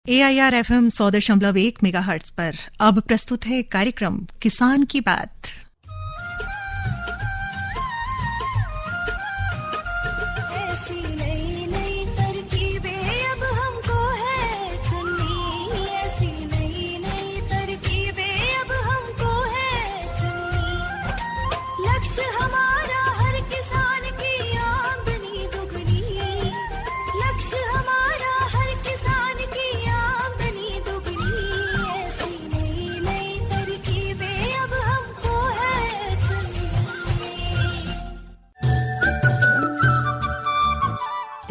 AIR FM 100.1 megahertz पर अब प्रस्तुत है कार्यक्रम किसान की बात।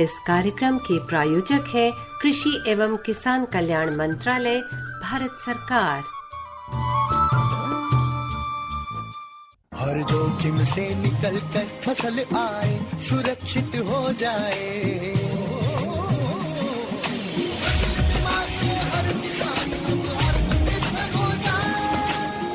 इस कार्यक्रम के प्रायोजक है कृषि एवं किसान कल्याण मंत्रालय, भारत सरकार। हर जोखिम से निकल कर फसल आए, सुरक्षित हो जाए। बीमा से हर किसान अब आत्मनिर्भर हो जाए।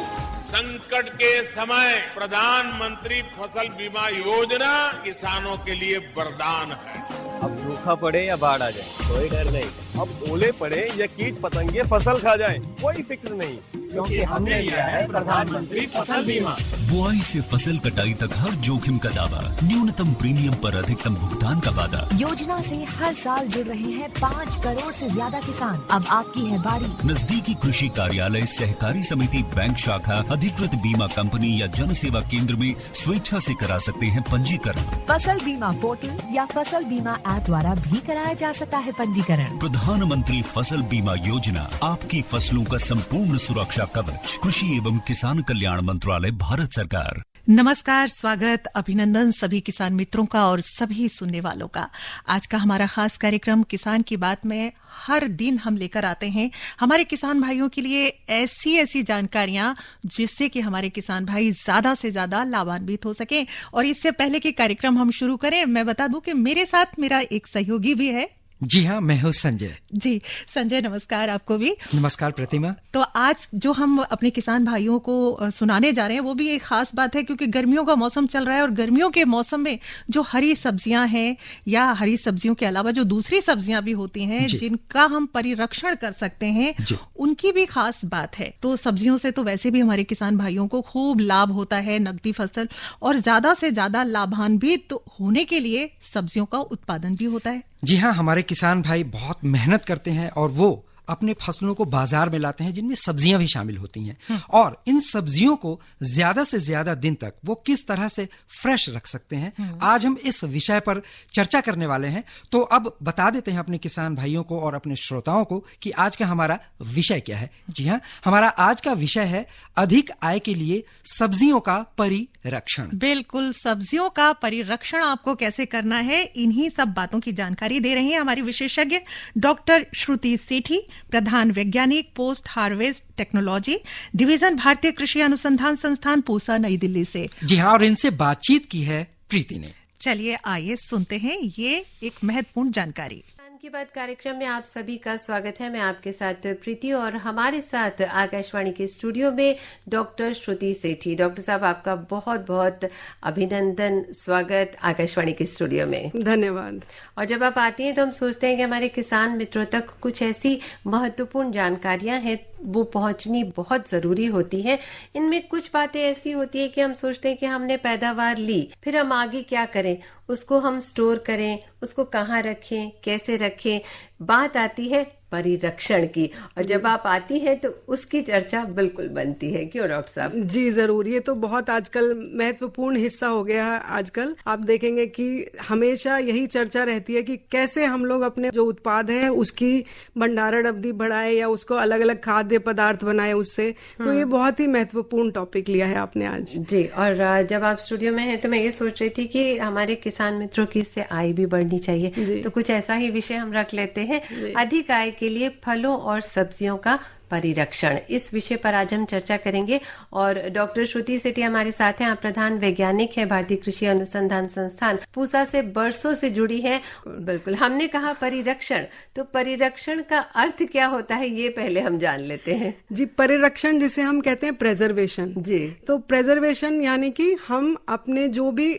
संकट के समय प्रधानमंत्री फसल बीमा योजना किसानों के लिए वरदान है। अब सूखा पड़े या बाढ़ आ जाए कोई डर नहीं, अब ओले पड़े या कीट पतंगे फसल खा जाए कोई फिक्र नहीं, क्योंकि हमने लिया है प्रधानमंत्री फसल बीमा। बुआई से फसल कटाई तक हर जोखिम का दावा, न्यूनतम प्रीमियम पर अधिकतम भुगतान का वादा। योजना से हर साल जुड़ रहे हैं 5 करोड़ से ज्यादा किसान। अब आपकी है बारी। नजदीकी कृषि कार्यालय, सहकारी समिति, बैंक शाखा, अधिकृत बीमा कंपनी या जन सेवा केंद्र में स्वेच्छा से करा सकते हैं पंजीकरण। फसल बीमा पोर्टल या फसल बीमा ऐप द्वारा भी कराया जा सकता है पंजीकरण। प्रधानमंत्री फसल बीमा योजना, आपकी फसलों का संपूर्ण सुरक्षा कवच। कृषि एवं किसान कल्याण मंत्रालय, भारत सरकार। नमस्कार, स्वागत, अभिनंदन सभी किसान मित्रों का और सभी सुनने वालों का। आज का हमारा खास कार्यक्रम किसान की बात में हर दिन हम लेकर आते हैं हमारे किसान भाइयों के लिए ऐसी जानकारियां जिससे कि हमारे किसान भाई ज्यादा से ज्यादा लाभान्वित हो सकें। और इससे पहले कि कार्यक्रम हम शुरू करें, मैं बता दूं कि मेरे साथ मेरा एक सहयोगी भी है। जी हाँ, मैं हूँ संजय। जी संजय, नमस्कार आपको भी। नमस्कार प्रतिमा। तो आज जो हम अपने किसान भाइयों को सुनाने जा रहे हैं वो भी एक खास बात है, क्योंकि गर्मियों का मौसम चल रहा है और गर्मियों के मौसम में जो हरी सब्जियां हैं या हरी सब्जियों के अलावा जो दूसरी सब्जियां भी होती हैं जिनका हम परिरक्षण कर सकते हैं, उनकी भी खास बात है। तो सब्जियों से तो वैसे भी हमारे किसान भाइयों को खूब लाभ होता है, नकदी फसल, और ज्यादा से ज्यादा लाभान्वित होने के लिए सब्जियों का उत्पादन भी होता है। जी हाँ, हमारे किसान भाई बहुत मेहनत करते हैं और वो अपने फसलों को बाजार में लाते हैं जिनमें सब्जियां भी शामिल होती हैं। और इन सब्जियों को ज्यादा से ज्यादा दिन तक वो किस तरह से फ्रेश रख सकते हैं, आज हम इस विषय पर चर्चा करने वाले हैं। तो अब बता देते हैं अपने किसान भाइयों को और अपने श्रोताओं को कि आज का हमारा विषय क्या है। जी हाँ, हमारा आज का विषय है अधिक आय के लिए सब्जियों का परिरक्षण। बिल्कुल, सब्जियों का परिरक्षण आपको कैसे करना है, इन्हीं सब बातों की जानकारी दे रही हैं हमारी विशेषज्ञ डॉक्टर श्रुति सेठी, प्रधान वैज्ञानिक, पोस्ट हार्वेस्ट टेक्नोलॉजी डिवीजन, भारतीय कृषि अनुसंधान संस्थान, पूसा, नई दिल्ली से। जी हाँ, और इनसे बातचीत की है प्रीति ने। चलिए आइए सुनते हैं ये एक महत्वपूर्ण जानकारी। की बात कार्यक्रम में आप सभी का स्वागत है। मैं आपके साथ प्रीति और हमारे साथ आकाशवाणी के स्टूडियो में डॉक्टर श्रुति सेठी। डॉक्टर साहब, आपका बहुत बहुत अभिनंदन, स्वागत आकाशवाणी के स्टूडियो में। धन्यवाद। और जब आप आती हैं तो हम सोचते हैं कि हमारे किसान मित्रों तक कुछ ऐसी महत्वपूर्ण जानकारियां हैं वो पहुंचनी बहुत जरूरी होती है। इनमें कुछ बातें ऐसी होती है कि हम सोचते हैं कि हमने पैदावार ली, फिर हम आगे क्या करें, उसको हम स्टोर करें, उसको कहाँ रखें, कैसे रखें। बात आती है परिरक्षण की, और जब आप आती हैं तो उसकी चर्चा बिल्कुल बनती है। क्यों डॉक्टर साहब? जी जरूर, ये तो बहुत आजकल महत्वपूर्ण हिस्सा हो गया है। आजकल आप देखेंगे कि हमेशा यही चर्चा रहती है कि कैसे हम लोग अपने जो उत्पाद है उसकी भंडारण अवधि बढ़ाए या उसको अलग अलग खाद्य पदार्थ बनाए उससे। तो ये बहुत ही महत्वपूर्ण टॉपिक लिया है आपने आज। जी, और जब आप स्टूडियो में हैं तो मैं ये सोच रही थी कि हमारे किसान मित्रों की इससे आय भी बढ़नी चाहिए, तो कुछ ऐसा ही विषय हम रख लेते हैं, अधिक आय के लिए फलों और सब्जियों का परिरक्षण। इस विषय पर आज हम चर्चा करेंगे और डॉक्टर श्रुति सेठी हमारे साथ हैं। आप प्रधान वैज्ञानिक हैं, भारतीय कृषि अनुसंधान संस्थान पूसा से बरसों से जुड़ी हैं। बिल्कुल, हमने कहा परिरक्षण, तो परिरक्षण का अर्थ क्या होता है ये पहले हम जान लेते हैं। जी, परिरक्षण जिसे हम कहते हैं प्रेजर्वेशन। जी, तो प्रेजर्वेशन यानी कि हम अपने जो भी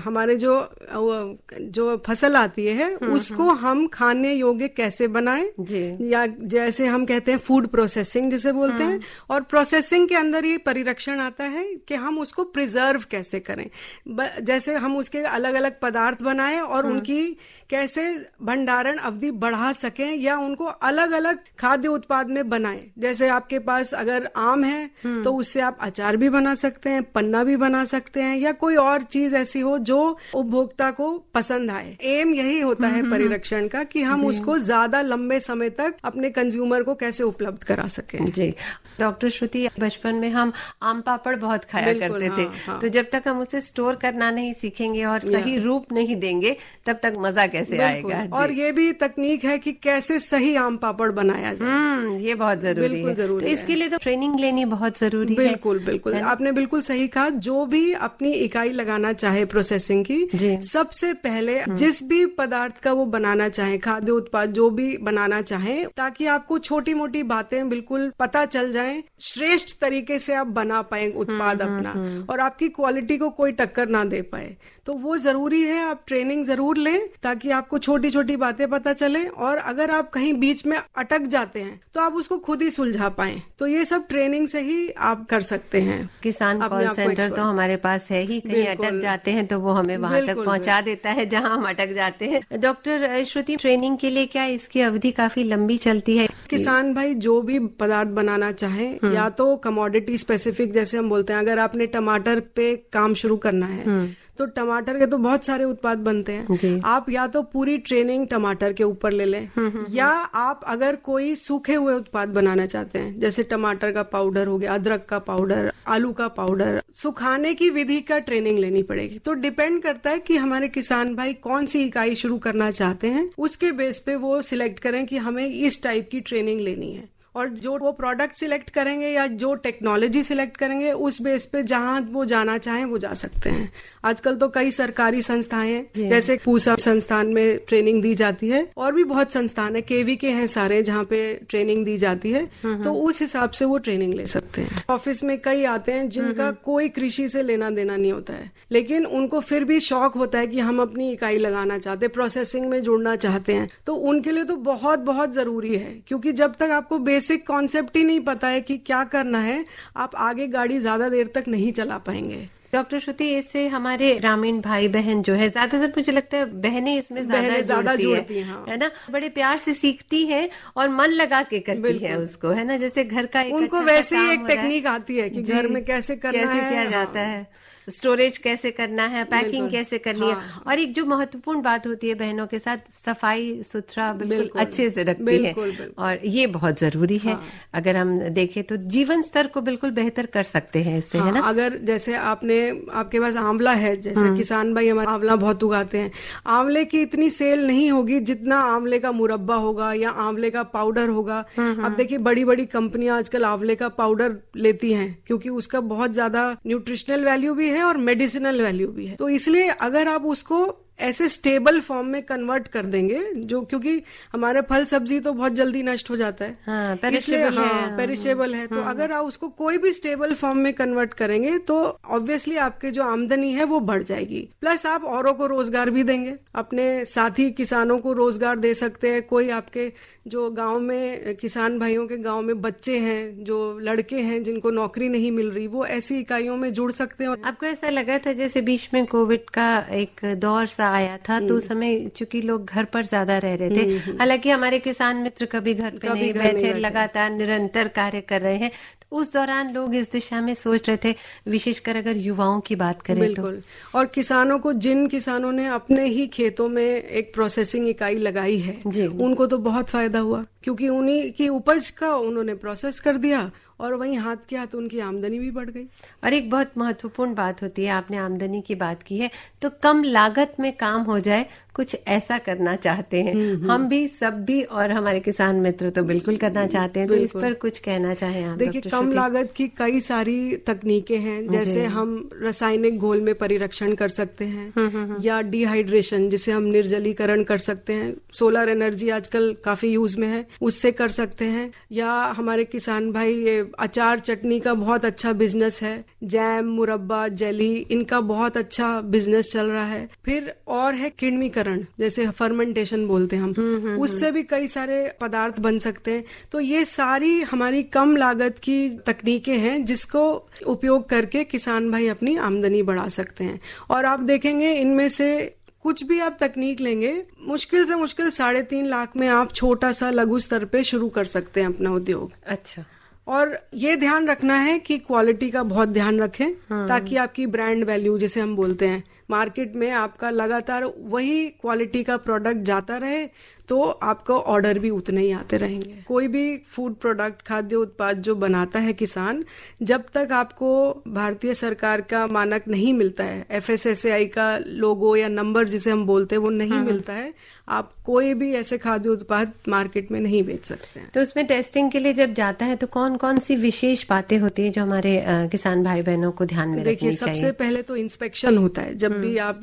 हमारे जो फसल आती है उसको हम खाने योग्य कैसे बनाएं, या जैसे हम कहते हैं फूड प्रोसेसिंग जिसे बोलते हैं, और प्रोसेसिंग के अंदर ये परिरक्षण आता है कि हम उसको प्रिजर्व कैसे करें, जैसे हम उसके अलग अलग पदार्थ बनाएं और उनकी कैसे भंडारण अवधि बढ़ा सकें या उनको अलग अलग खाद्य उत्पाद में बनाएं। जैसे आपके पास अगर आम है तो उससे आप अचार भी बना सकते हैं, पन्ना भी बना सकते हैं, या कोई और चीज ऐसी हो जो उपभोक्ता को पसंद आए। एम यही होता है परिरक्षण का कि हम उसको ज्यादा लंबे समय तक अपने कंज्यूमर को कैसे उपलब्ध करा सकें। जी डॉक्टर श्रुति, बचपन में हम आम पापड़ बहुत खाया करते थे। तो जब तक हम उसे स्टोर करना नहीं सीखेंगे और सही रूप नहीं देंगे तब तक मजा कैसे आएगा। और ये भी तकनीक है कि कैसे सही आम पापड़ बनाया जाए, ये बहुत जरूरी है। तो इसके लिए तो ट्रेनिंग लेनी बहुत जरूरी है। बिल्कुल आपने बिल्कुल सही कहा। जो भी अपनी इकाई लगाना चाहे प्रोसेसिंग की, सबसे पहले जिस भी पदार्थ का वो बनाना चाहे, खाद्य उत्पाद जो भी बनाना चाहे, ताकि आपको छोटी मोटी बातें बिल्कुल पता चल जाए, श्रेष्ठ तरीके से आप बना पाए उत्पाद अपना, और आपकी क्वालिटी को कोई टक्कर ना दे पाए। तो वो जरूरी है, आप ट्रेनिंग जरूर लें ताकि आपको छोटी छोटी बातें पता चले, और अगर आप कहीं बीच में अटक जाते हैं तो आप उसको खुद ही सुलझा पाएं। तो ये सब ट्रेनिंग से ही आप कर सकते हैं। किसान कॉल सेंटर तो हमारे पास है ही, कहीं अटक जाते हैं तो वो हमें वहां तक पहुंचा देता है जहां हम अटक जाते हैं। डॉक्टर श्रुति, ट्रेनिंग के लिए क्या इसकी अवधि काफी लंबी चलती है? किसान भाई जो भी पदार्थ बनाना चाहे, या तो कमोडिटी स्पेसिफिक जैसे हम बोलते हैं, अगर आपने टमाटर पे काम शुरू करना है तो टमाटर के तो बहुत सारे उत्पाद बनते हैं। आप या तो पूरी ट्रेनिंग टमाटर के ऊपर ले लें, या आप अगर कोई सूखे हुए उत्पाद बनाना चाहते हैं, जैसे टमाटर का पाउडर हो गया, अदरक का पाउडर, आलू का पाउडर, सुखाने की विधि का ट्रेनिंग लेनी पड़ेगी। तो डिपेंड करता है कि हमारे किसान भाई कौन सी इकाई शुरू करना चाहते हैं, उसके बेस पे वो सिलेक्ट करें कि हमें इस टाइप की ट्रेनिंग लेनी है। और जो वो प्रोडक्ट सिलेक्ट करेंगे या जो टेक्नोलॉजी सिलेक्ट करेंगे, उस बेस पे जहां वो जाना चाहें वो जा सकते हैं। आजकल तो कई सरकारी संस्थाएं हैं, जैसे पूसा संस्थान में ट्रेनिंग दी जाती है, और भी बहुत संस्थान है, केवीके हैं सारे जहाँ पे ट्रेनिंग दी जाती है। तो उस हिसाब से वो ट्रेनिंग ले सकते हैं। ऑफिस में कई आते हैं जिनका कोई कृषि से लेना देना नहीं होता है, लेकिन उनको फिर भी शौक होता है कि हम अपनी इकाई लगाना चाहते हैं, प्रोसेसिंग में जुड़ना चाहते हैं। तो उनके लिए तो बहुत बहुत जरूरी है, क्योंकि जब तक आपको बेसिक कॉन्सेप्ट ही नहीं पता है कि क्या करना है, आप आगे गाड़ी ज्यादा देर तक नहीं चला पाएंगे। डॉक्टर श्रुति, इससे हमारे ग्रामीण भाई बहन जो है, ज्यादातर मुझे लगता है बहनें इसमें ज्यादा जुड़ती है ना, बड़े प्यार से सीखती है और मन लगा के करती है उसको, है ना। जैसे घर का उनको वैसे ही एक टेक्निक आती है कि घर में कैसे करना है, किया जाता है, स्टोरेज कैसे करना है, पैकिंग कैसे करनी है, और एक जो महत्वपूर्ण बात होती है बहनों के साथ, सफाई सुथरा बिल्कुल अच्छे से रखती है, और ये बहुत जरूरी है। अगर हम देखें तो जीवन स्तर को बिल्कुल बेहतर कर सकते हैं इससे, है ना। अगर जैसे आपके पास आंवला है, जैसे किसान भाई हमारे आंवला बहुत उगाते हैं, आंवले की इतनी सेल नहीं होगी जितना आंवले का मुरब्बा होगा या आंवले का पाउडर होगा। अब देखिए बड़ी बड़ी कंपनियां आजकल आंवले का पाउडर लेती हैं, क्योंकि उसका बहुत ज्यादा न्यूट्रिशनल वैल्यू भी है और मेडिसिनल वैल्यू भी है। तो इसलिए अगर आप उसको ऐसे स्टेबल फॉर्म में कन्वर्ट कर देंगे, जो क्योंकि हमारे फल सब्जी तो बहुत जल्दी नष्ट हो जाता है, पेरिशेबल है। तो अगर आप उसको कोई भी स्टेबल फॉर्म में कन्वर्ट करेंगे तो ऑब्वियसली आपके जो आमदनी है वो बढ़ जाएगी, प्लस आप औरों को रोजगार भी देंगे, अपने साथी किसानों को रोजगार दे सकते हैं। कोई आपके जो गांव में किसान भाइयों के गांव में बच्चे हैं, जो लड़के हैं जिनको नौकरी नहीं मिल रही, वो ऐसी इकाइयों में जुड़ सकते हैं। आपको ऐसा लगा था जैसे बीच में कोविड का एक दौर आया था, तो उस समय चूंकि लोग घर पर ज्यादा रह रहे थे, हालांकि हमारे किसान मित्र कभी घर पे नहीं बैठे, लगातार निरंतर कार्य कर रहे हैं, तो उस दौरान लोग इस दिशा में सोच रहे थे, विशेषकर अगर युवाओं की बात करें बिल्कुल। तो और किसानों को, जिन किसानों ने अपने ही खेतों में एक प्रोसेसिंग इकाई लगाई है, उनको तो बहुत फायदा हुआ, क्योंकि उन्हीं की उपज का उन्होंने प्रोसेस कर दिया और वहीं हाथ के हाथ उनकी आमदनी भी बढ़ गई। और एक बहुत महत्वपूर्ण बात होती है, आपने आमदनी की बात की है, तो कम लागत में काम हो जाए, कुछ ऐसा करना चाहते हैं हम भी, सब भी, और हमारे किसान मित्र तो बिल्कुल करना चाहते हैं। तो इस पर कुछ कहना चाहें आप? देखिए, कम लागत की कई सारी तकनीकें हैं, जैसे हम रासायनिक घोल में परिरक्षण कर सकते हैं, या डिहाइड्रेशन जिसे हम निर्जलीकरण कर सकते हैं। सोलर एनर्जी आजकल काफी यूज में है, उससे कर सकते हैं। या हमारे किसान भाई ये अचार चटनी का बहुत अच्छा बिजनेस है, जैम, मुरब्बा, जेली, इनका बहुत अच्छा बिजनेस चल रहा है। फिर और है किण्वीकरण, जैसे फर्मेंटेशन बोलते हैं हम, उससे भी कई सारे पदार्थ बन सकते हैं। तो ये सारी हमारी कम लागत की तकनीकें हैं जिसको उपयोग करके किसान भाई अपनी आमदनी बढ़ा सकते हैं। और आप देखेंगे इनमें से कुछ भी आप तकनीक लेंगे, मुश्किल से मुश्किल 3.5 लाख में आप छोटा सा लघु स्तर पे शुरू कर सकते हैं अपना उद्योग। अच्छा। और ये ध्यान रखना है कि क्वालिटी का बहुत ध्यान रखें, ताकि आपकी ब्रांड वैल्यू जिसे हम बोलते हैं, मार्केट में आपका लगातार वही क्वालिटी का प्रोडक्ट जाता रहे, तो आपको ऑर्डर भी उतने ही आते रहेंगे। कोई भी फूड प्रोडक्ट, खाद्य उत्पाद जो बनाता है किसान, जब तक आपको भारतीय सरकार का मानक नहीं मिलता है, FSSAI का लोगो या नंबर जिसे हम बोलते हैं वो नहीं मिलता है, आप कोई भी ऐसे खाद्य उत्पाद मार्केट में नहीं बेच सकते हैं। तो उसमें टेस्टिंग के लिए जब जाता है तो कौन कौन सी विशेष बातें होती है जो हमारे किसान भाई बहनों को ध्यान में रखनी चाहिए? सबसे पहले तो इंस्पेक्शन होता है। जब भी आप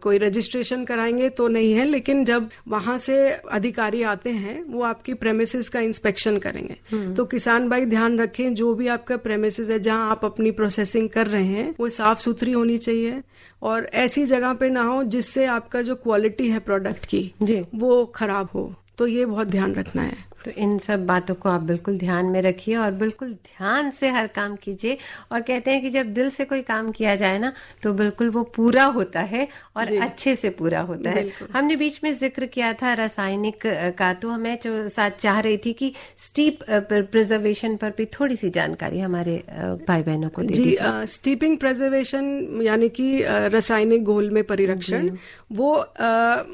कोई रजिस्ट्रेशन कराएंगे तो नहीं है, लेकिन जब वहां से अधिकारी आते हैं वो आपकी प्रेमिसेस का इंस्पेक्शन करेंगे। तो किसान भाई ध्यान रखें, जो भी आपका प्रेमिसेस है जहां आप अपनी प्रोसेसिंग कर रहे हैं वो साफ सुथरी होनी चाहिए, और ऐसी जगह पे ना हो जिससे आपका जो क्वालिटी है प्रोडक्ट की जी वो खराब हो। तो ये बहुत ध्यान रखना है। तो इन सब बातों को आप बिल्कुल ध्यान में रखिए और बिल्कुल ध्यान से हर काम कीजिए। और कहते हैं कि जब दिल से कोई काम किया जाए ना तो बिल्कुल वो पूरा होता है और अच्छे से पूरा होता है। हमने बीच में जिक्र किया था रासायनिक का, तो मैं साथ चाह रही थी कि स्टीप प्रिजर्वेशन पर भी थोड़ी सी जानकारी हमारे भाई बहनों को दे दीजिए। स्टीपिंग प्रिजर्वेशन यानी कि रासायनिक घोल में परिरक्षण, वो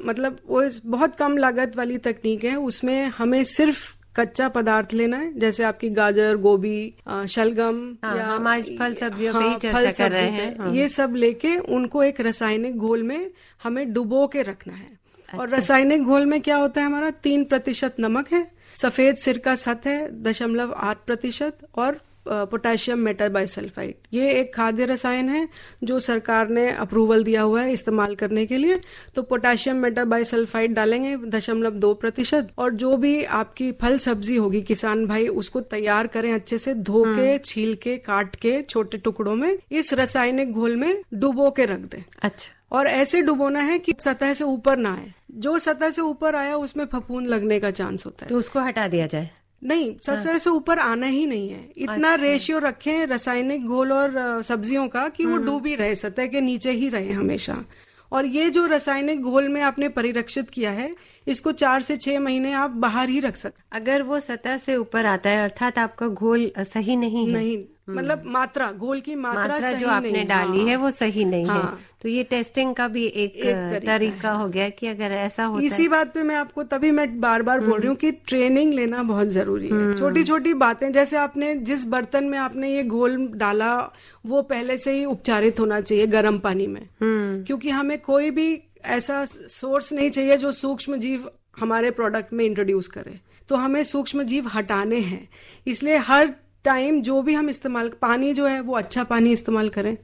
मतलब वो बहुत कम लागत वाली तकनीक है। उसमें हमें सिर्फ कच्चा पदार्थ लेना है, जैसे आपकी गाजर, गोभी, शलगम, या हम आज फल सब्जियों पे ही चर्चा कर रहे हैं। ये सब लेके उनको एक रासायनिक घोल में हमें डुबो के रखना है। और रासायनिक घोल में क्या होता है, हमारा 3% नमक है, सफेद सिरका 7.8% और पोटेशियम मेटाबाइसल्फाइड। ये एक खाद्य रसायन है जो सरकार ने अप्रूवल दिया हुआ है इस्तेमाल करने के लिए। तो पोटेशियम मेटाबाइसल्फाइड डालेंगे 0.2%। और जो भी आपकी फल सब्जी होगी, किसान भाई उसको तैयार करें अच्छे से, धो के, छील के, काट के छोटे टुकड़ों में इस रासायनिक घोल में डुबो के रख दें। अच्छा। और ऐसे डुबोना है कि सतह से ऊपर ना आए। जो सतह से ऊपर आया उसमें फफूंद लगने का चांस होता है, तो उसको हटा दिया जाए। नहीं, सतह से ऊपर आना ही नहीं है। इतना रेशियो रखें रासायनिक घोल और सब्जियों का कि वो डूब ही रहे, सतह के नीचे ही रहे हमेशा। और ये जो रासायनिक घोल में आपने परिरक्षित किया है, इसको 4 से 6 महीने आप बाहर ही रख सकते। अगर वो सतह से ऊपर आता है अर्थात आपका घोल सही नहीं है, नहीं मतलब मात्रा, घोल की मात्रा सही जो आपने नहीं, डाली है वो सही नहीं है। तो ये टेस्टिंग का भी एक तरीका हो गया कि अगर ऐसा होता इसी बात पे मैं आपको तभी मैं बार बार बोल रही हूँ कि ट्रेनिंग लेना बहुत जरूरी है। छोटी छोटी बातें, जैसे आपने जिस बर्तन में आपने ये घोल डाला वो पहले से ही उपचारित होना चाहिए गर्म पानी में, क्योंकि हमें कोई भी ऐसा सोर्स नहीं चाहिए जो सूक्ष्म जीव हमारे प्रोडक्ट में इंट्रोड्यूस करे। तो हमें सूक्ष्म जीव हटाने हैं, इसलिए हर टाइम जो भी हम इस्तेमाल, पानी जो है वो अच्छा पानी इस्तेमाल करें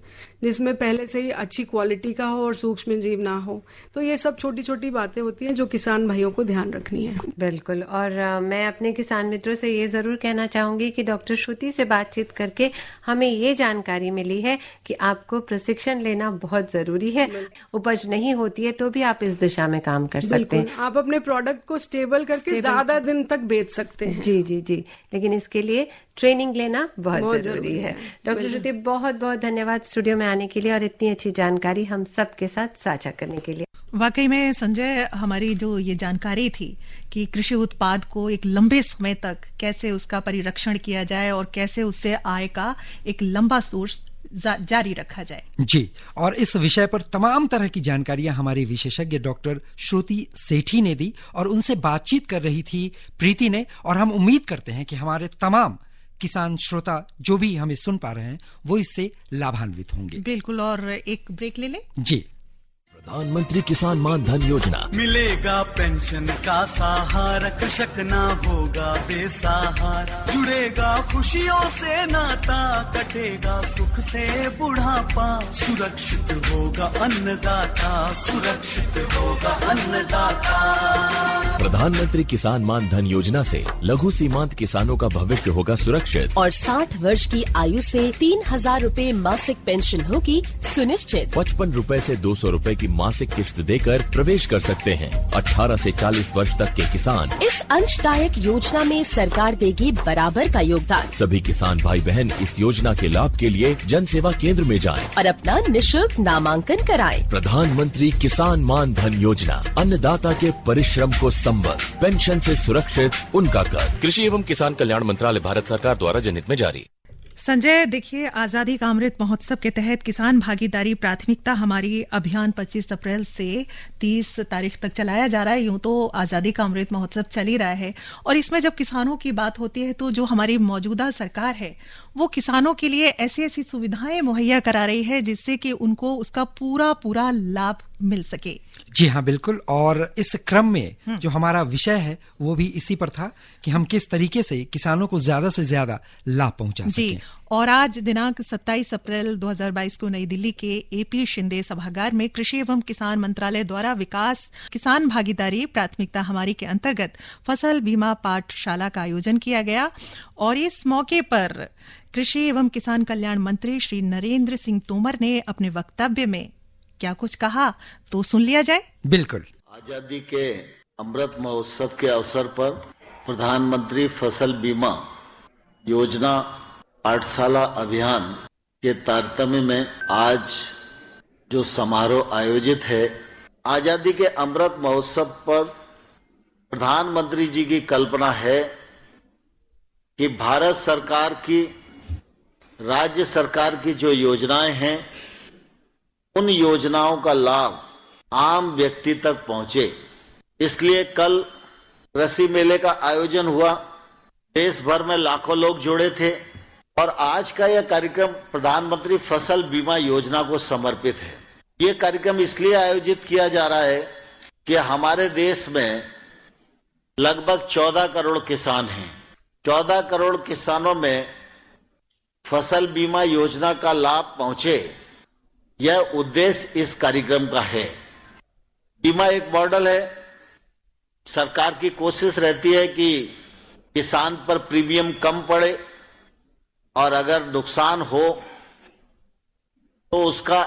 जिसमें पहले से ही अच्छी क्वालिटी का हो और सूक्ष्म जीव ना हो। तो ये सब छोटी छोटी बातें होती हैं जो किसान भाइयों को ध्यान रखनी है। बिल्कुल। और मैं अपने किसान मित्रों से ये जरूर कहना चाहूंगी कि डॉक्टर श्रुति से बातचीत करके हमें ये जानकारी मिली है कि आपको प्रशिक्षण लेना बहुत जरूरी है। उपज नहीं होती है तो भी आप इस दिशा में काम कर सकते हैं। आप अपने प्रोडक्ट को स्टेबल करके ज्यादा दिन तक बेच सकते हैं। जी जी जी, लेकिन इसके लिए ट्रेनिंग लेना बहुत जरूरी है। डॉक्टर श्रुति, बहुत बहुत धन्यवाद स्टूडियो में आने के लिए और इतनी अच्छी जानकारी हम सबके साथ साझा करने के लिए। वाकई में संजय, हमारी जो ये जानकारी थी कि कृषि उत्पाद को एक लंबे समय तक कैसे उसका परिरक्षण किया जाए और कैसे उससे आय का एक लंबा सोर्स जारी रखा जाए। जी, और इस विषय पर तमाम तरह की जानकारियां हमारी विशेषज्ञ डॉक्टर श्रुति सेठी ने दी और उनसे बातचीत कर रही थी प्रीति ने। और हम उम्मीद करते हैं कि हमारे तमाम किसान श्रोता जो भी हमें सुन पा रहे हैं वो इससे लाभान्वित होंगे। बिल्कुल। और एक ब्रेक ले लें। जी। प्रधानमंत्री किसान मान धन योजना। मिलेगा पेंशन का सहारा, कृषक ना होगा बेसहारा। जुड़ेगा खुशियों से नाता, कटेगा सुख से बुढ़ापा। सुरक्षित होगा अन्नदाता, सुरक्षित होगा अन्नदाता। प्रधानमंत्री किसान मान धन योजना से लघु सीमांत किसानों का भविष्य होगा सुरक्षित और 60 वर्ष की आयु से 3,000 रूपए मासिक पेंशन होगी सुनिश्चित। 55 रूपए से 200 रूपए की मासिक किश्त देकर प्रवेश कर सकते हैं। 18 से 40 वर्ष तक के किसान इस अंशदायक योजना में सरकार देगी बराबर का योगदान। सभी किसान भाई बहन इस योजना के लाभ के लिए जन सेवा केंद्र में जाएं और अपना निशुल्क नामांकन कराएं। प्रधानमंत्री किसान मान धन योजना, अन्नदाता के परिश्रम को संबल, पेंशन से सुरक्षित उनका कर। कृषि एवं किसान कल्याण मंत्रालय, भारत सरकार द्वारा जनहित में जारी। संजय, देखिए, आजादी का अमृत महोत्सव के तहत किसान भागीदारी प्राथमिकता हमारी अभियान 25 अप्रैल से 30 तारीख तक चलाया जा रहा है। यूं तो आजादी का अमृत महोत्सव चल ही रहा है और इसमें जब किसानों की बात होती है तो जो हमारी मौजूदा सरकार है वो किसानों के लिए ऐसी ऐसी सुविधाएं मुहैया करा रही है जिससे कि उनको उसका पूरा पूरा लाभ मिल सके। जी हाँ, बिल्कुल। और इस क्रम में जो हमारा विषय है वो भी इसी पर था कि हम किस तरीके से किसानों को ज्यादा से ज्यादा लाभ पहुंचा सकें। जी, और आज दिनांक 27 अप्रैल 2022 को नई दिल्ली के AP शिंदे सभागार में कृषि एवं किसान मंत्रालय द्वारा विकास किसान भागीदारी प्राथमिकता हमारी के अंतर्गत फसल बीमा पाठशाला का आयोजन किया गया और इस मौके पर कृषि एवं किसान कल्याण मंत्री श्री नरेंद्र सिंह तोमर ने अपने वक्तव्य में क्या कुछ कहा तो सुन लिया जाए। बिल्कुल। आजादी के अमृत महोत्सव के अवसर पर प्रधानमंत्री फसल बीमा योजना पाठशाला अभियान के तारतम्य में आज जो समारोह आयोजित है, आजादी के अमृत महोत्सव पर प्रधानमंत्री जी की कल्पना है कि भारत सरकार की, राज्य सरकार की जो योजनाएं हैं उन योजनाओं का लाभ आम व्यक्ति तक पहुंचे। इसलिए कल कृषि मेले का आयोजन हुआ, देश भर में लाखों लोग जुड़े थे और आज का यह कार्यक्रम प्रधानमंत्री फसल बीमा योजना को समर्पित है। ये कार्यक्रम इसलिए आयोजित किया जा रहा है कि हमारे देश में लगभग 14 करोड़ किसान हैं। 14 करोड़ किसानों में फसल बीमा योजना का लाभ पहुंचे, यह उद्देश्य इस कार्यक्रम का है। बीमा एक मॉडल है, सरकार की कोशिश रहती है कि किसान पर प्रीमियम कम पड़े और अगर नुकसान हो तो उसका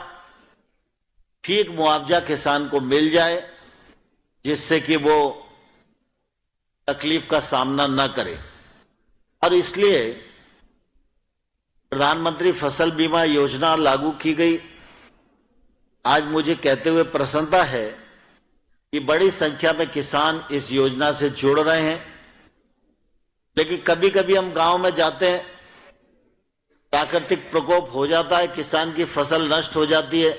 ठीक मुआवजा किसान को मिल जाए जिससे कि वो तकलीफ का सामना न करे। और इसलिए प्रधानमंत्री फसल बीमा योजना लागू की गई। आज मुझे कहते हुए प्रसन्नता है कि बड़ी संख्या में किसान इस योजना से जुड़ रहे हैं, लेकिन कभी कभी हम गांव में जाते हैं, प्राकृतिक प्रकोप हो जाता है, किसान की फसल नष्ट हो जाती है,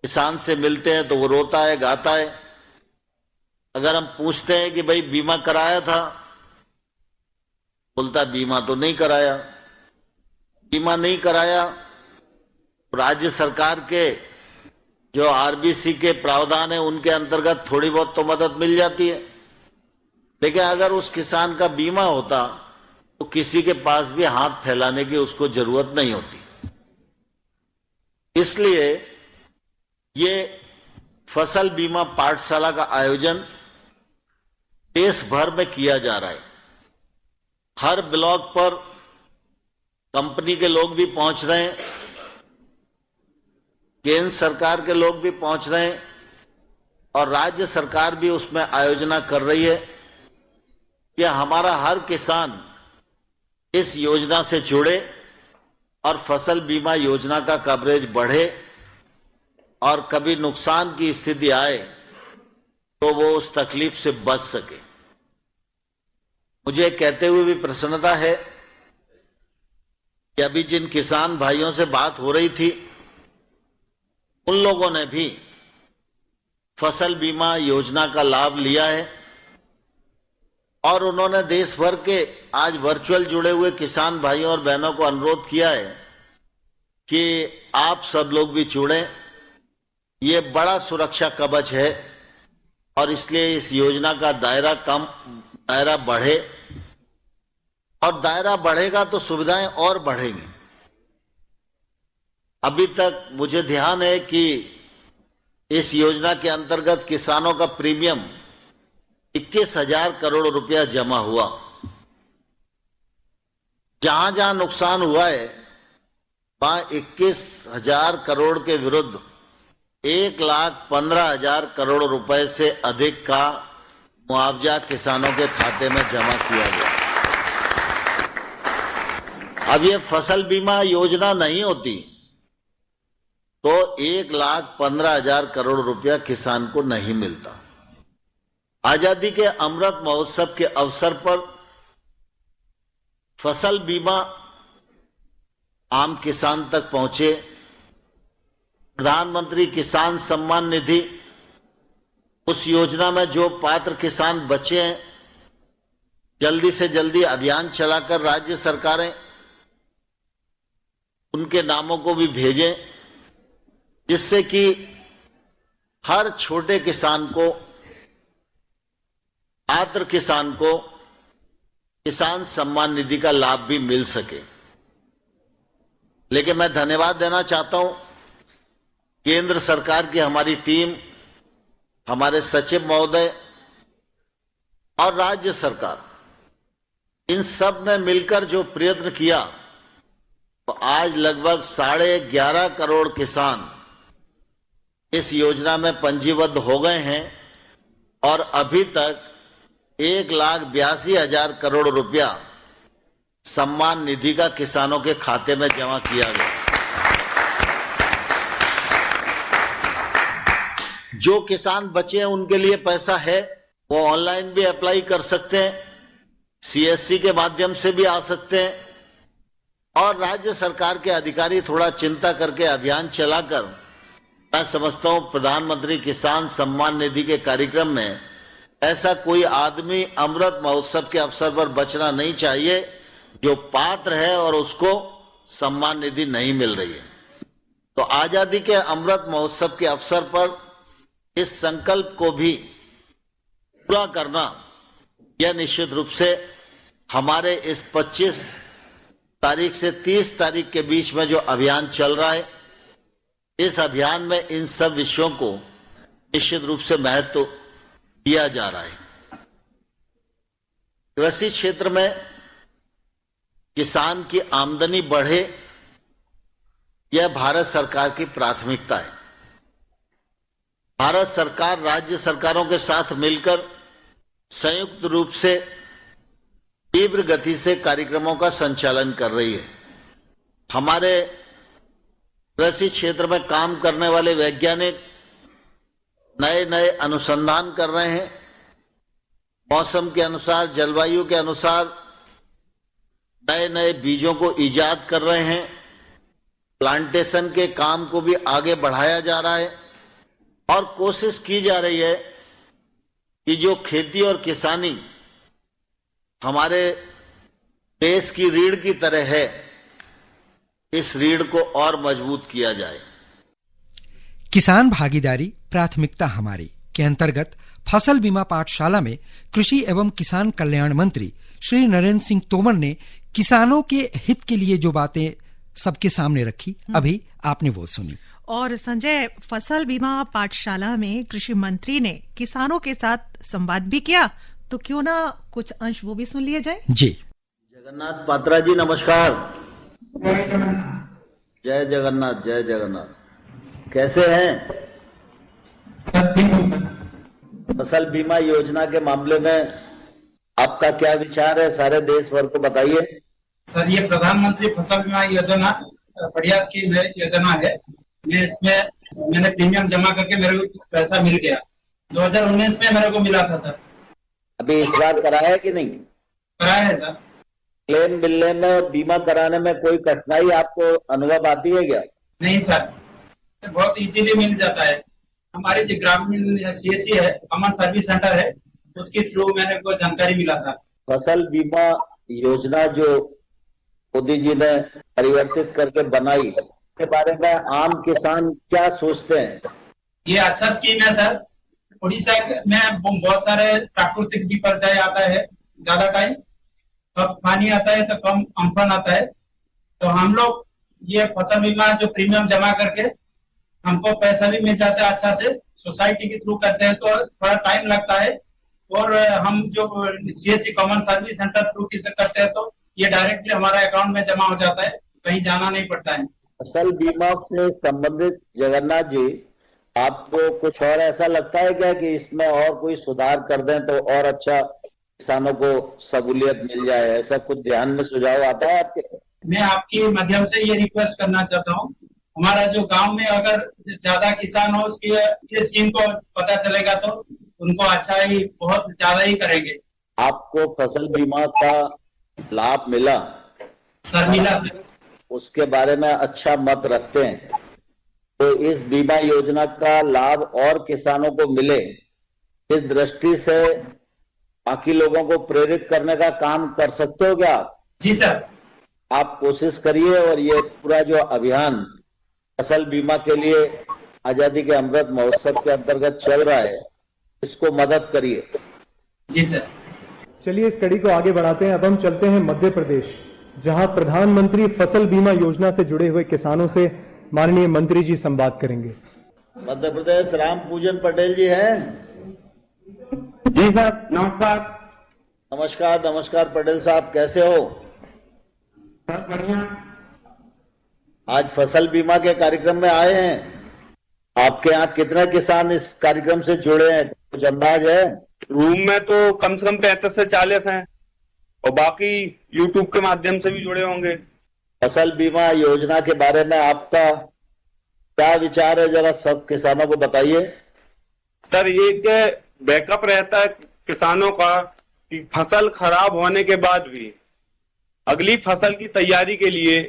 किसान से मिलते हैं तो वो रोता है, गाता है। अगर हम पूछते हैं कि भाई बीमा कराया था, बोलता बीमा तो नहीं कराया। बीमा नहीं कराया, राज्य सरकार के जो RBC के प्रावधान है उनके अंतर्गत थोड़ी बहुत तो मदद मिल जाती है, लेकिन अगर उस किसान का बीमा होता तो किसी के पास भी हाथ फैलाने की उसको जरूरत नहीं होती। इसलिए ये फसल बीमा पाठशाला का आयोजन देश भर में किया जा रहा है। हर ब्लॉक पर कंपनी के लोग भी पहुंच रहे हैं, केंद्र सरकार के लोग भी पहुंच रहे हैं और राज्य सरकार भी उसमें आयोजना कर रही है कि हमारा हर किसान इस योजना से जुड़े और फसल बीमा योजना का कवरेज बढ़े और कभी नुकसान की स्थिति आए तो वो उस तकलीफ से बच सके। मुझे कहते हुए भी प्रसन्नता है कि अभी जिन किसान भाइयों से बात हो रही थी उन लोगों ने भी फसल बीमा योजना का लाभ लिया है और उन्होंने देश भर के आज वर्चुअल जुड़े हुए किसान भाइयों और बहनों को अनुरोध किया है कि आप सब लोग भी जुड़ें ये बड़ा सुरक्षा कवच है और इसलिए इस योजना का दायरा बढ़े, और दायरा बढ़ेगा तो सुविधाएं और बढ़ेंगी। अभी तक मुझे ध्यान है कि इस योजना के अंतर्गत किसानों का प्रीमियम 21,000 करोड़ रुपया जमा हुआ। जहां जहां नुकसान हुआ है वहां 21,000 करोड़ के विरुद्ध 1,15,000 करोड़ रुपए से अधिक का मुआवजा किसानों के खाते में जमा किया गया। अब ये फसल बीमा योजना नहीं होती तो 1,15,000 करोड़ रुपया किसान को नहीं मिलता। आजादी के अमृत महोत्सव के अवसर पर फसल बीमा आम किसान तक पहुंचे। प्रधानमंत्री किसान सम्मान निधि, उस योजना में जो पात्र किसान बचे हैं, जल्दी से जल्दी अभियान चलाकर राज्य सरकारें उनके नामों को भी भेजें, जिससे कि हर छोटे किसान को, पात्र किसान को किसान सम्मान निधि का लाभ भी मिल सके। लेकिन मैं धन्यवाद देना चाहता हूं केंद्र सरकार की हमारी टीम, हमारे सचिव महोदय और राज्य सरकार, इन सब ने मिलकर जो प्रयत्न किया, तो आज लगभग 11.5 करोड़ किसान इस योजना में पंजीबद्ध हो गए हैं और अभी तक 1,82,000 करोड़ रुपया सम्मान निधि का किसानों के खाते में जमा किया गया। जो किसान बचे हैं उनके लिए पैसा है, वो ऑनलाइन भी अप्लाई कर सकते हैं, सीएससी के माध्यम से भी आ सकते हैं, और राज्य सरकार के अधिकारी थोड़ा चिंता करके अभियान चलाकर, मैं समझता हूं प्रधानमंत्री किसान सम्मान निधि के कार्यक्रम में ऐसा कोई आदमी अमृत महोत्सव के अवसर पर बचना नहीं चाहिए जो पात्र है और उसको सम्मान निधि नहीं मिल रही है। तो आजादी के अमृत महोत्सव के अवसर पर इस संकल्प को भी पूरा करना, यह निश्चित रूप से हमारे इस 25 तारीख से 30 तारीख के बीच में जो अभियान चल रहा है, इस अभियान में इन सब विषयों को निश्चित रूप से महत्व दिया जा रहा है। कृषि क्षेत्र में किसान की आमदनी बढ़े, यह भारत सरकार की प्राथमिकता है। भारत सरकार राज्य सरकारों के साथ मिलकर संयुक्त रूप से तीव्र गति से कार्यक्रमों का संचालन कर रही है। हमारे कृषि क्षेत्र में काम करने वाले वैज्ञानिक नए नए अनुसंधान कर रहे हैं, मौसम के अनुसार, जलवायु के अनुसार नए नए बीजों को ईजाद कर रहे हैं। प्लांटेशन के काम को भी आगे बढ़ाया जा रहा है और कोशिश की जा रही है कि जो खेती और किसानी हमारे देश की रीढ़ की तरह है, इस रीढ़ को और मजबूत किया जाए। किसान भागीदारी प्राथमिकता हमारी के अंतर्गत फसल बीमा पाठशाला में कृषि एवं किसान कल्याण मंत्री श्री नरेंद्र सिंह तोमर ने किसानों के हित के लिए जो बातें सबके सामने रखी, अभी आपने वो सुनी। और संजय, फसल बीमा पाठशाला में कृषि मंत्री ने किसानों के साथ संवाद भी किया, तो क्यों ना कुछ अंश वो भी सुन लिया जाए। जी। जगन्नाथ पात्रा जी नमस्कार। जय जगन्नाथ, जय जगन्नाथ। कैसे हैं? फसल बीमा योजना के मामले में आपका क्या विचार है, सारे देश भर को बताइए। सर, ये प्रधानमंत्री फसल बीमा योजना बढ़िया स्कीम है, योजना है। मैंने प्रीमियम जमा करके मेरे को पैसा मिल गया। 2019 में मेरे को मिला था सर। अभी इस बार कराया है कि नहीं? कराया है सर। क्लेम मिलने में, बीमा कराने में कोई कठिनाई आपको अनुभव आती है क्या? नहीं सर, बहुत इजीली मिल जाता है। हमारी जो ग्रामीण सीएससी है, कॉमन सर्विस सेंटर है, उसके थ्रू मैंने को जानकारी मिला था। फसल बीमा योजना जो मोदी जी ने परिवर्तित करके बनाई, के बारे में आम किसान क्या सोचते हैं? ये अच्छा स्कीम है सर। उड़ीसा में बहुत सारे प्राकृतिक विपर्यय आता है, ज्यादा टाइम कब पानी आता है तो कम अम्फन आता है, तो हम लोग ये फसल बीमा जो प्रीमियम जमा करके हमको पैसा भी मिल जाता है अच्छा से, सोसाइटी के थ्रू करते हैं तो थोड़ा टाइम लगता है, और हम जो CSC common service centre through किसे करते हैं तो ये डायरेक्टली हमारा अकाउंट में जमा हो जाता है, कहीं जाना नहीं पड़ता है। फसल बीमा से संबंधित जगन्नाथ जी, आपको कुछ और ऐसा लगता है क्या कि इसमें और कोई सुधार कर दें तो और अच्छा किसानों को सहूलियत मिल जाए? ऐसा कुछ ध्यान में सुझाव आता है आपके? मैं आपके माध्यम से ये रिक्वेस्ट करना चाहता हूँ, हमारा जो गांव में अगर ज्यादा किसान हो उसकी ये स्कीम को पता चलेगा तो उनको अच्छा ही, बहुत ज्यादा ही करेंगे। आपको फसल बीमा का लाभ मिला? सर मिला सर। उसके बारे में अच्छा मत रखते हैं, तो इस बीमा योजना का लाभ और किसानों को मिले, इस दृष्टि से बाकी लोगों को प्रेरित करने का काम कर सकते हो क्या आप? जी सर। आप कोशिश करिए और ये पूरा जो अभियान फसल बीमा के लिए आजादी के अमृत महोत्सव के अंतर्गत चल रहा है, इसको मदद करिए। जी सर। चलिए इस कड़ी को आगे बढ़ाते हैं। अब हम चलते हैं मध्य प्रदेश, जहां प्रधानमंत्री फसल बीमा योजना से जुड़े हुए किसानों से माननीय मंत्री जी संवाद करेंगे। मध्य प्रदेश राम पूजन पटेल जी हैं? जी सर, नमस्कार। नमस्कार नमस्कार पटेल साहब, कैसे हो? सर बढ़िया। आज फसल बीमा के कार्यक्रम में आए हैं, आपके यहाँ कितने किसान इस कार्यक्रम से जुड़े हैं, कुछ अंदाज है? रूम में तो कम से कम 35 से 40 हैं, और बाकी यूट्यूब के माध्यम से भी जुड़े होंगे। फसल बीमा योजना के बारे में आपका क्या विचार है, जरा सब किसानों को बताइए। सर ये एक बैकअप रहता है किसानों का कि फसल खराब होने के बाद भी अगली फसल की तैयारी के लिए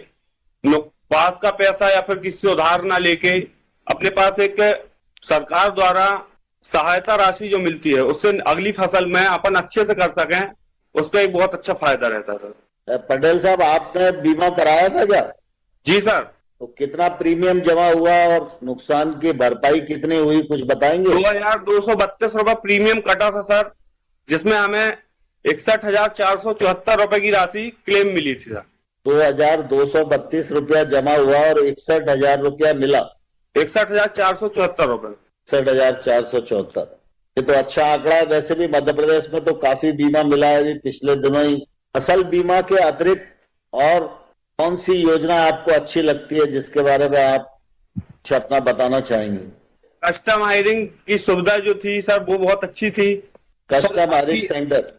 पास का पैसा या फिर किसी से उधार ना लेके अपने पास एक सरकार द्वारा सहायता राशि जो मिलती है उससे अगली फसल में अपन अच्छे से कर सकें, उसका एक बहुत अच्छा फायदा रहता है। सर पटेल साहब, आपने बीमा कराया था क्या? जी सर। तो कितना प्रीमियम जमा हुआ और नुकसान की भरपाई कितनी हुई, कुछ बताएंगे? 2232 रुपए प्रीमियम कटा था सर, जिसमें हमें 61,474 रुपए की राशि क्लेम मिली थी सर। 2232 रुपया जमा हुआ और 61,000 रुपया मिला। 61,474 रुपए। 61,474, ये तो अच्छा आंकड़ा है। वैसे भी मध्य प्रदेश में तो काफी बीमा मिला है अभी पिछले दिनों ही। फसल बीमा के अतिरिक्त और कौन सी योजना आपको अच्छी लगती है जिसके बारे में आप कुछ अपना बताना चाहेंगे? कस्टम हायरिंग की सुविधा जो थी सर वो बहुत अच्छी थी। Custom hiring center?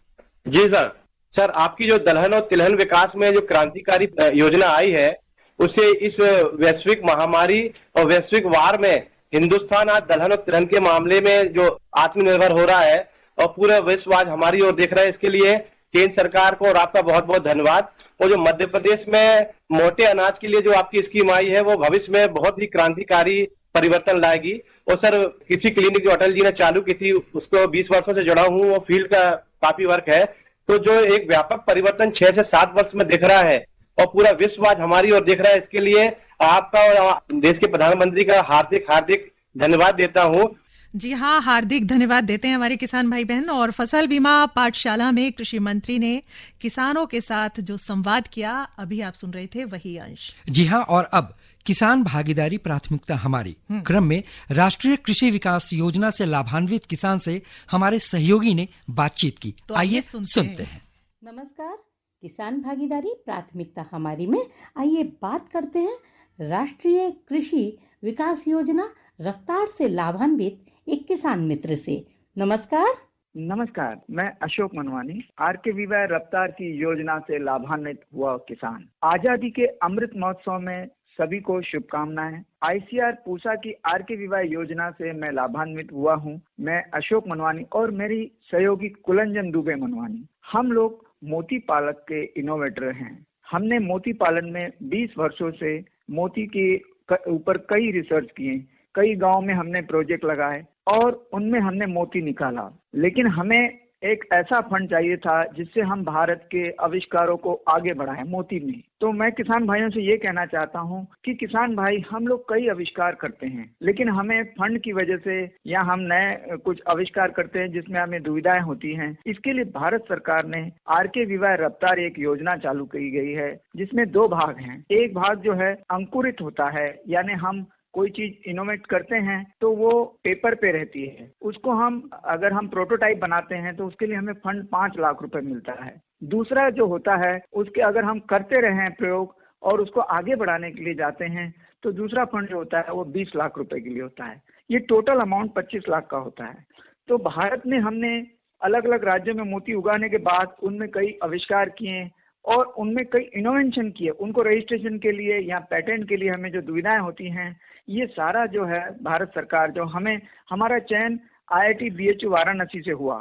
जी सर। सर आपकी जो दलहन और तिलहन विकास में जो क्रांतिकारी योजना आई है, उसे इस वैश्विक महामारी और वैश्विक वार में हिंदुस्तान आज दलहन और तिलहन के मामले में जो आत्मनिर्भर हो रहा है और पूरा विश्व आज हमारी ओर देख रहा है, इसके लिए केंद्र सरकार को और आपका बहुत बहुत धन्यवाद। और जो मध्य प्रदेश में मोटे अनाज के लिए जो आपकी स्कीम आई है वो भविष्य में बहुत ही क्रांतिकारी परिवर्तन लाएगी। और सर कृषि क्लिनिक जो अटल जी ने चालू की थी उसको 20 वर्षों से जुड़ा हूँ, वो फील्ड का काफी वर्क है, तो जो एक व्यापक परिवर्तन 6 से 7 वर्ष में दिख रहा है और पूरा विश्व आज हमारी ओर देख रहा है, इसके लिए आपका और देश के प्रधानमंत्री का हार्दिक हार्दिक धन्यवाद देता हूँ। जी हाँ, हार्दिक धन्यवाद देते हैं हमारे किसान भाई बहन। और फसल बीमा पाठशाला में कृषि मंत्री ने किसानों के साथ जो संवाद किया, अभी आप सुन रहे थे वही अंश। जी हाँ, और अब किसान भागीदारी प्राथमिकता हमारी क्रम में राष्ट्रीय कृषि विकास योजना से लाभान्वित किसान से हमारे सहयोगी ने बातचीत की। तो आइए सुनते हैं। नमस्कार, किसान भागीदारी प्राथमिकता हमारी में आइए बात करते हैं राष्ट्रीय कृषि विकास योजना रफ्तार से लाभान्वित एक किसान मित्र से। नमस्कार। नमस्कार, मैं अशोक मनवानी, RKVY रफ्तार की योजना से लाभान्वित हुआ किसान। आजादी के अमृत महोत्सव में सभी को शुभकामनाएं। ICR पूसा की RKVY योजना से मैं लाभान्वित हुआ हूं। मैं अशोक मनवानी और मेरी सहयोगी कुलंजन दुबे मनवानी, हम लोग मोती पालक के इनोवेटर हैं। हमने मोती पालन में 20 वर्षों से मोती के ऊपर कई रिसर्च किए, कई गांव में हमने प्रोजेक्ट लगाए और उनमें हमने मोती निकाला। लेकिन हमें एक ऐसा फंड चाहिए था जिससे हम भारत के आविष्कारों को आगे बढ़ाएं मोती में। तो मैं किसान भाइयों से ये कहना चाहता हूँ कि किसान भाई हम लोग कई आविष्कार करते हैं, लेकिन हमें फंड की वजह से या हम नए कुछ आविष्कार करते हैं जिसमें हमें दुविधाएं होती हैं। इसके लिए भारत सरकार ने RKVY रफ्तार एक योजना चालू की गई है जिसमें 2 भाग हैं। एक भाग जो है अंकुरित होता है, यानी हम कोई चीज इनोवेट करते हैं तो वो पेपर पे रहती है, उसको हम अगर हम प्रोटोटाइप बनाते हैं तो उसके लिए हमें फंड 5 लाख रुपए मिलता है। दूसरा जो होता है उसके अगर हम करते रहें प्रयोग और उसको आगे बढ़ाने के लिए जाते हैं तो दूसरा फंड जो होता है वो 20 लाख रुपए के लिए होता है। ये टोटल अमाउंट 25 लाख का होता है। तो भारत में हमने अलग अलग राज्यों में मोती उगाने के बाद उनमें कई आविष्कार किए और उनमें कई इनोवेशन किए। उनको रजिस्ट्रेशन के लिए या पेटेंट के लिए हमें जो दुविधाएं होती हैं, ये सारा जो है भारत सरकार जो हमें, हमारा चयन IIT BHU वाराणसी से हुआ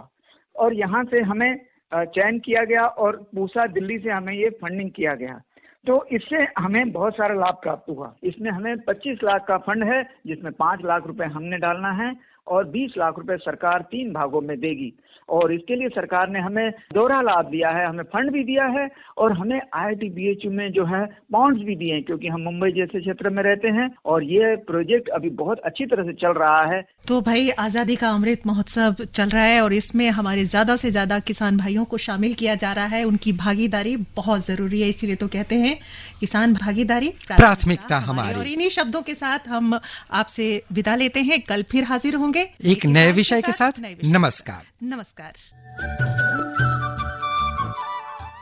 और यहाँ से हमें चयन किया गया और पूसा दिल्ली से हमें ये फंडिंग किया गया। तो इससे हमें बहुत सारा लाभ प्राप्त हुआ। इसमें हमें 25 लाख का फंड है जिसमें 5 लाख रुपए हमने डालना है और 20 लाख रुपए सरकार 3 भागों में देगी। और इसके लिए सरकार ने हमें दोहरा लाभ दिया है, हमें फंड भी दिया है और हमें IIT BHU में जो है बॉन्ड्स भी दिए हैं, क्योंकि हम मुंबई जैसे क्षेत्र में रहते हैं और ये प्रोजेक्ट अभी बहुत अच्छी तरह से चल रहा है। तो भाई आजादी का अमृत महोत्सव चल रहा है और इसमें हमारे ज्यादा से ज्यादा किसान भाइयों को शामिल किया जा रहा है। उनकी भागीदारी बहुत जरूरी है, इसीलिए तो कहते हैं किसान भागीदारी प्राथमिकता हमारी। और इन्हीं शब्दों के साथ हम आपसे विदा लेते हैं। कल फिर हाजिर होंगे एक नए विषय के साथ। नमस्कार। नमस्कार।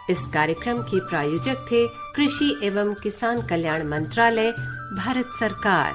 इस कार्यक्रम के प्रायोजक थे कृषि एवं किसान कल्याण मंत्रालय, भारत सरकार।